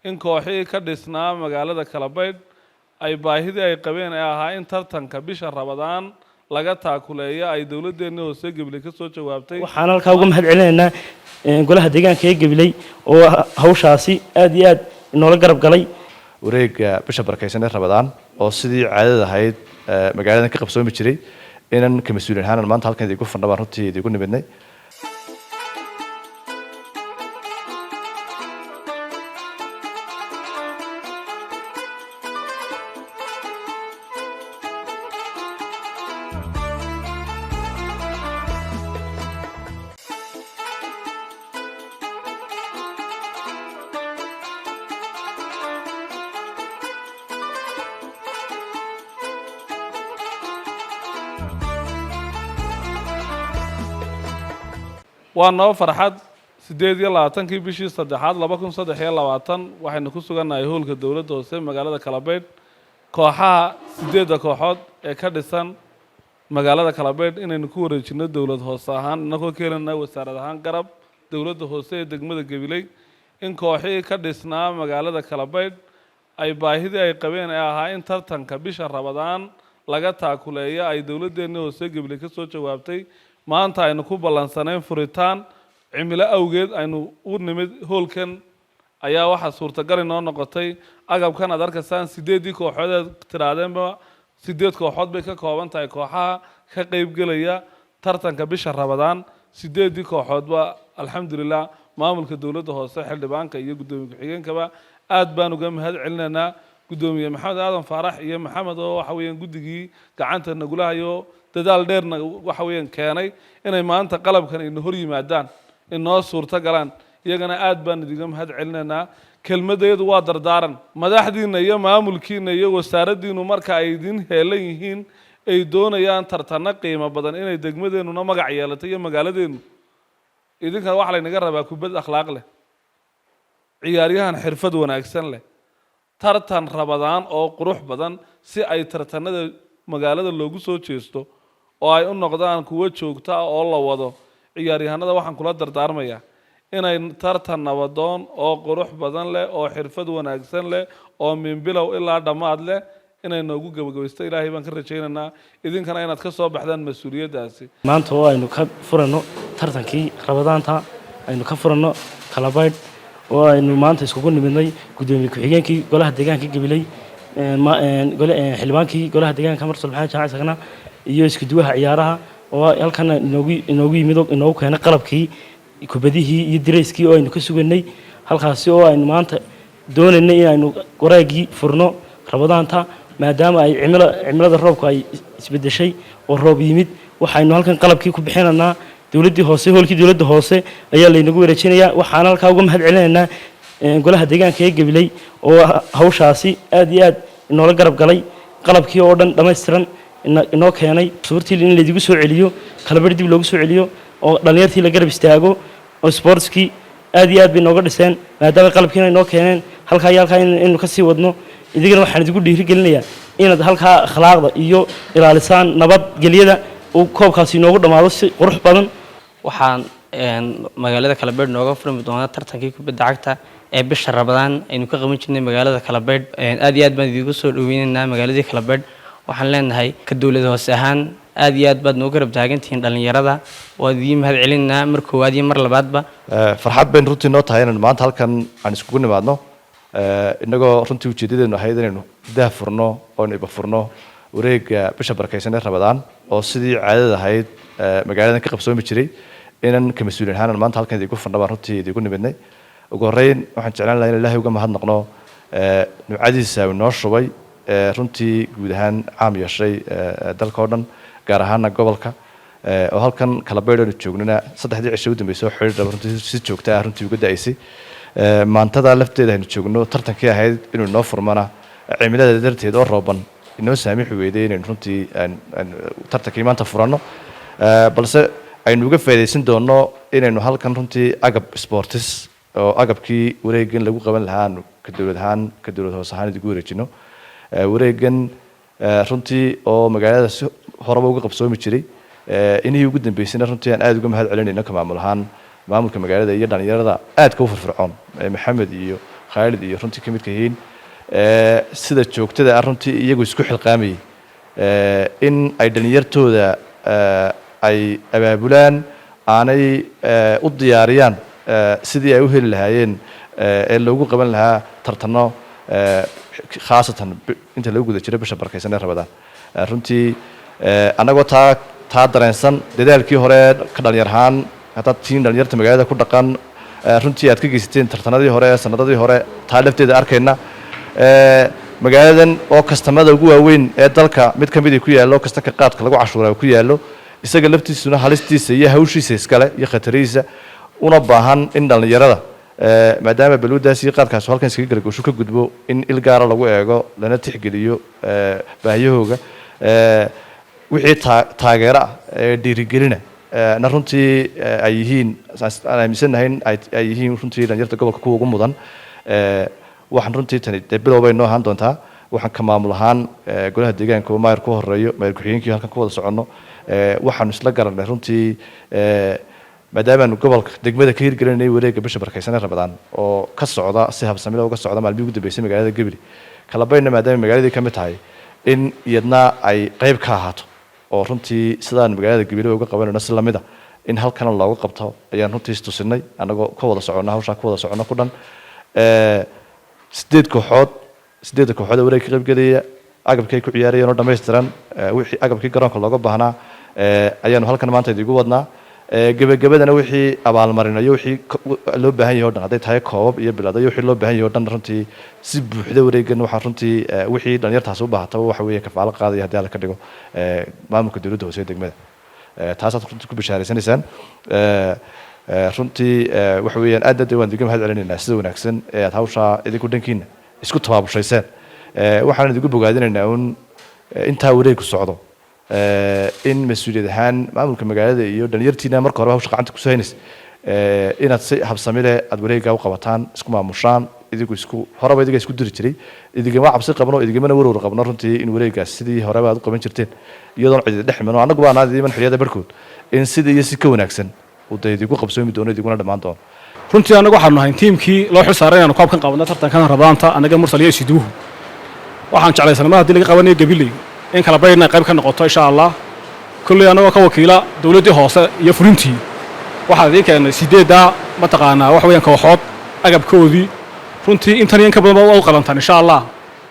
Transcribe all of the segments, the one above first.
in kooxihii ka dhisnaa magaalada Kalabayd ay baahidii ay qabeen ay ahaa in tartanka bisha Ramadaan laga taakuleeyo ay dawladdeena hoose Gabiley ka soo jawaabtay. waxaan halkaa uga mahad celinaynaa golaha deegaanka ee Gabiley oo hawshaasi aad iyo aad inoola garab galay. wareegga bisha barakeysan ee Ramadaan oo sidii caadada ahayd magaalada ka qabsoomi jiray inaan ka mas'uulin ahaan maanta halkan idinku fadhnaa runtii idinku nimidnay. waana farxad 28 bishii saddexaad 2023 waxaynu ku sugannahay hoolka dawladda hoose magaalada Kalabayd kooxaha 8 kooxood ee ka dhisan magaalada Kalabayd inaynu ku wareejino dawlad hoose ahaan inagoo keenana wasaarad ahaan garab dawladda hoose ee degmada Gabiley in kooxihii ka dhisnaa magaalada Kalabayd ay baahidii ay qabeen ay ahaa in tartanka bisha Ramadaan laga taakuleeyo ay dawladdeena hoose Gabiley ka soo jawaabtay. maanta aynu ku ballansanayn furitaan cimilo awgeed aynu u nimid hoolkan ayaa waxa suurtagal inoo noqotay agabkan aad arkaysaan 8 kooxood tiraadeenba 8 kooxood bay ka kooban tahay kooxaha ka qayb galaya tartanka bisha Ramadaan 8 kooxoodba alxamdulillah maamulka dawladda hoose xildhibaanka iyo gudoomiye ku-xigeenkaba aad baan uga mahad celinaynaa gudoomiye Maxamed Aadan Faarax iyo Maxamed oo waxa weeyaan guddigii gacanta nagula hayo dadaal dheerna waxa weeyaan keenay inay maanta qalabkan ay hor yimaadaan inoo suurta galaan iyagana aad baan idiga mahad celinaynaa. kelmadeedu waa dardaaran madaxdiina iyo maamulkiina iyo wasaaraddiinu marka ay idin heelan yihiin ay doonayaan tartana qiimo badan inay degmadeenuna magac yeelato iyo magaaladeenu idinkan waxa laynaga rabaa kubad akhlaaq leh ciyaaryahan xirfad wanaagsan leh tartan Ramadaan oo qurux badan si ay tartanada magaalada loogu soo jeesto oo ay u noqdaan kuwa joogta oo la wado ciyaaryahanada waxaan kula dardaarmayaa inay tartan nabadoon oo qurux badan leh oo xirfad wanaagsan leh oo min bilow ilaa dhamaad leh inay noogu gabagabeysto ilaahay baan ka rajaynaynaa idinkana inaad ka soo baxdaan mas'uuliyadaasi. maanta oo aynu ka furano tartankii Ramadaanta aynu ka furano Kalabayd oo aynu maanta iskugu nimidnay gudoomiye ku-xigeenkii golaha deegaanka Gabiley xildhibaankii golaha deegaanka Marsal Maxamed Jaac Sagna iyo isku duwaha ciyaaraha oo halkan inoogu yimid inoogu keenay qalabkii kubadihii iyo direyskii oo aynu ka suganay halkaasi oo aynu maanta doonaynay in aynu wareegii furno Ramadaanta maadaama ay cimilada roobku ay isbedeshay oo roob yimid waxaynu halkan qalabkii ku bixinaynaa dawladda hoose hoolkii dawladda hoose ayaa laynagu wareejinayaa. waxaan halkaa uga mahad celinaynaa golaha deegaanka ee Gabiley oo hawshaasi aad iyo aad inoola garab galay qalabkii oo dhan dhameystiran inoo keenay suurtii in la idigu soo celiyo Kalabayd dib loogu soo celiyo oo dhalinyartii la garab istaago oo sportski aad iyo aad bay nooga dhiseen maadaama qalabkiina inoo keeneen halkaa inaynu ka sii wadno idigana waxaan idigu dhiirigelinayaa inaad halkaa akhlaaqda iyo ilaalisaan nabadgelyada uu koobkaasi inoogu dhamaado si qurux badan. waxaan magaalada Kalabayd nooga furmi doona tartankii kubadda cagta ee bisha Ramadaan aynu ka qaban jirnay magaalada Kalabayd aad iyo aad baan idigu soo dhaweynaynaa magaaladii Kalabayd waxaan leenahay ka dawladda hoose ahaan aad iyo aad baad noo garab taagantihiin dhalinyarada waa idin mahad celinaynaa mar koowaad iyo mar labaadba. farxad baan runtii noo tahay inaan maanta halkan aan iskugu nimaadno inagoo runtii ujeedadeenu ahayd inaynu dah furno oo iba furno wareegga bisha barakeysan ee Ramadaan oo sidii caadada ahayd magaalada ka qabsoomi jiray inaan ka mas'uulin ahaan maanta halkan idinku fadhnaa runtii idinku nimidnay. ugu horeyn waxaan jeclaan lahaa in Ilaahay uga mahadnaqno nuucadiisa noo shubay runtii guud ahaan caam yeeshay dalka oo dhan gaar ahaan gobolka oo halkan Kalabayd oo joognana 3 cisho u dambeysay oo xiriir runtii si joogto ah runtii uga daaysay maantada lafteeda aynu joogno tartankii ahayd inuu noo furmana cimilada darteed oo rooban inoo saamixi weyday inaynu runtii tartankii maanta furano balse aynu uga faa'iideysan doono inaynu halkan runtii agab sports oo agabkii wareeggan lagu qaban lahaa ka dawlad hoose ahaan idigu wareejino wareeggan runtii oo magaalada si horeba uga qabsoomi jiray inii ugu dambeysayna runtii aan aad uga mahad celinayno ka maamul ahaan maamulka magaalada iyo dhalinyarada aad ka u firfircoon Maxamed iyo khaalid iyo runtii ka midka yihiin sida joogtada ah runtii iyagu isku xilqaamayay in ay dhalinyartooda ay abaabulaan aanay u diyaariyaan sidii ay u heli lahaayeen ee loogu qaban lahaa tartano khaasatan inta lagu guda jiro bisha barakaysan ee Ramadaan runtii anagoo taa dareensan dadaalkii hore ka dhalinyar ahaan hadda tiin dhalinyarta magaalada ku dhaqan runtii aad ka geysateen tartanadii hore sanadadii hore taa lafteeda arkayna magaaladan oo kastamada ugu waaweyn ee dalka mid ka mid ah ku yaalo kasta ka qaadka lagu cashuuraa ku yaalo isaga laftiisuna halistiisa iyo hawshiisa iskale iyo khatariisa una baahan in dhalinyarada maadaama balwadaas iyo qaadkaas halkan iskaga gargoosho ka gudbo in il gaar ah lagu eego lana tixgeliyo baahiyahooga wixii taageero ee dhiirigelina na runtii ay yihiin aan aaminsanahay ay yihiin runtii dhalinyarta gobolka kuwa ugu mudan waxaan runtii tani bilow bay noo ahaan doontaa waxaan ka maamul ahaan golaha deegaanka oo maayir ku horeeyo maayir ku-xigeenkii halkan ku wada soconno waxaanu isla garanay runtii maadaamaanu gobolka degmada ka hirgelinay wareegga bisha barakaysan ee Ramadaan oo ka socda si habsamida uga socda maalmihii ugu dambeysay magaalada Gabiley Kalabaydna maadaama magaaladii ka mid tahay in iyadna ay qayb ka ahaato oo runtii sidaan magaalada Gabiley uga qabanayno si lamid ah in halkan looga qabto ayaan runtii istusinay anagoo ka wada soconno hawsha ku wada soconno ku dhan sideed kooxood wareeg ka qayb galaya agabkay ku ciyaarayeen oo dhameystiran wixii agabkii garoonka looga baahnaa ayaanu halkan maanta idigu wadnaa gabagabadana wixii abaalmarinayo wixii loo baahan yahay oo dhan hadday tahay koobab iyo bilaadayo wixii loo baahan yahay oo dhan runtii si buuxda wareegan waxaan runtii wixii dhalinyartaas u baahataba waxa weeye kafaalo qaadaya haddii alla ka dhigo maamulka dowladda hoose ee degmada taasaad runtii ku bishaaraysanaysaan runtii waxa weeyaan aad waan idinka mahad celinaynaa sida wanaagsan ee aad hawshaa idinku dhankiina isku tabaabushayseen waxaan idinku bogaadinaynaa un intaa wareegku socdo in mas'uuliyad ahaan maamulka magaalada iyo dhalinyartiina marka hore hawsha gacanta ku soo haynaysa inaad si habsami leh aad wareegga u qabataan isku maamushaan idigu isku horeba idiga isku diri jiray idigama cabsi qabno idigamana warwar qabno runtii in wareeggaas sidii horeba aad u qaban jirteen iyadoon cidi dhex mino annagu baan aadiiman xiliyada barkood in sidii iyo si ka wanaagsan uu idigu qabsoomi doono idiguna dhammaan doono runtii anagu waxaanu nahay tiimkii loo xil saaray inaanu koobkan qabanno tartankan Ramadaanta anaga mursal iyo siduuhu waxaan jeclaysanaa haddii laga qabanayo Gabiley in kala baydna qayb ka noqoto insha Allah kulli anagoo ka wakiila dawladda hoose iyo fulintii waxaa idin keenay sideeda mataqaanaa wax weeyaan kooxood agabkoodii runtii intan in ka badan waa u qalantaan insha Allah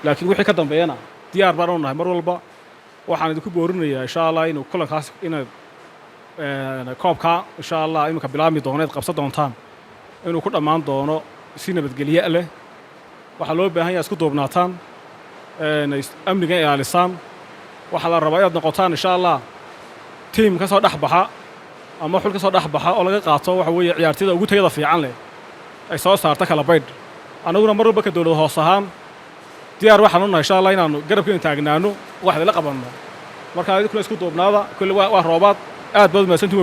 laakiin wixii ka dambeeyana diyaar baan u nahay mar walba waxaan idinku boorinayaa insha Allah inuu kulankaas inaad koobka insha Allah imika bilaami dooneed qabsan doontaan inuu ku dhammaan doono si nabadgelyo leh waxa loo baahan yahay isku duubnaataan amniga ilaalisaan waxa la rabaa inaad noqotaan insha Allah team ka soo dhaxbaxa ama xul ka soo dhaxbaxa oo laga qaato waxa weeye ciyaartooyda ugu tayada fiican leh ay soo saarta Kalabayd anaguna mar walba ka dawlad hoos ahaan diyaar waxaan u nahay insha Allah inaanu garabkeena taagnaano wax la qabanno marka idinku isku duubnaada kulli waa roobaad aad baad maasantii